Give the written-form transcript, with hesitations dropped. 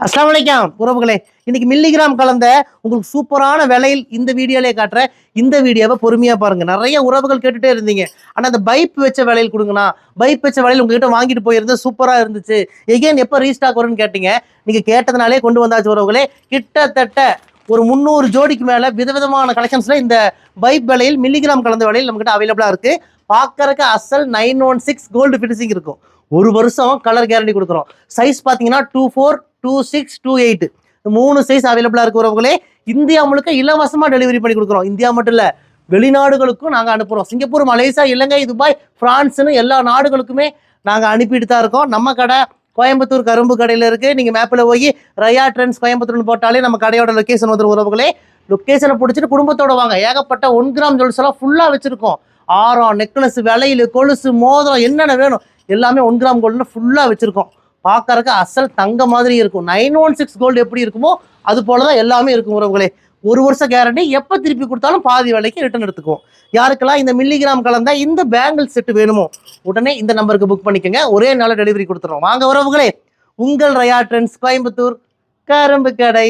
அஸ்ஸலாமு அலைக்கும் உறவுகளே, இன்னைக்கு மில்லிகிராம் கலந்த உங்களுக்கு சூப்பரான விலையில் இந்த வீடியோலே காட்டுறேன். இந்த வீடியோவை பொறுமையா பாருங்க. நிறைய உறவுகள் கேட்டுட்டே இருந்தீங்க, ஆனா அந்த பைப் வச்ச விலையில் கொடுங்கண்ணா, பைப் வச்ச விலையில் உங்ககிட்ட வாங்கிட்டு போயிருந்தா சூப்பரா இருந்துச்சு, எகைன் எப்போ ரீஸ்டாக் வரும்னு கேட்டீங்க. நீங்க கேட்டதுனாலே கொண்டு வந்தாச்சு உறவுகளே. கிட்டத்தட்ட ஒரு 300 ஜோடிக்கு மேல விதவிதமான கலெக்ஷன்ஸ்ல இந்த பைப் விலையில் மில்லிகிராம் கலந்த விலையில் நம்மகிட்ட அவைலபிளா இருக்கு. பார்க்கறதுக்கு அசல் 916 கோல்டு ஃபினிஷிங் இருக்கும். ஒரு வருஷம் கலர் கேரண்டி கொடுக்குறோம். சைஸ் பார்த்தீங்கன்னா 24, 26, 28 3 சைஸ் அவைலபிளா இருக்கு உறவுகளே. இந்தியா முழுக்க இலவசமா டெலிவரி பண்ணி கொடுக்குறோம். இந்தியா மட்டும் இல்ல, வெளிநாடுகளுக்கும் நாங்க அனுப்புறோம். சிங்கப்பூர், மலேசியா, இலங்கை, துபாய், பிரான்ஸ்னு எல்லா நாடுகளுக்குமே நாங்க அனுப்பிட்டு தான் இருக்கோம். நம்ம கடை கோயம்புத்தூர் கரும்பு கடையில் இருக்கு. நீங்க மேப்ல போய் ரயா ட்ரெண்ட்ஸ் கோயம்புத்தூர்னு போட்டாலே நம்ம கடையோட லொகேஷன் வந்துடும் உறவுகளே. லொகேஷனை பிடிச்சிட்டு குடும்பத்தோட வாங்க. ஏகப்பட்ட 1 கிராம் ஜுவல்ஸ் எல்லாம் ஃபுல்லா வச்சிருக்கோம். ஆரம், நெக்லஸ், வளையல், கொலுசு, மோதிரம் என்னென்ன வேணும் எல்லாமே 1 கிராம் கோல்டுன்னு ஃபுல்லா வச்சிருக்கோம். பார்க்கறதுக்கு அசல் தங்க மாதிரி இருக்கும். 916 கோல்டு எப்படி இருக்குமோ அது போலதான் எல்லாமே இருக்கும் உறவுகளே. ஒரு வருஷம் கேரண்டி, எப்போ திருப்பி கொடுத்தாலும் பாதி விலைக்கு ரிட்டர்ன் எடுத்துக்குவோம். யாருக்கெல்லாம் இந்த மில்லிகிராம் கலந்தா இந்த பேங்கிள் செட் வேணுமோ உடனே இந்த நம்பருக்கு புக் பண்ணிக்கோங்க. ஒரே நாள் டெலிவரி கொடுத்துறோம். வாங்க உறவுகளே, உங்கள் ரயா ட்ரெண்ட்ஸ் கோயம்புத்தூர் கரும்பு கடை.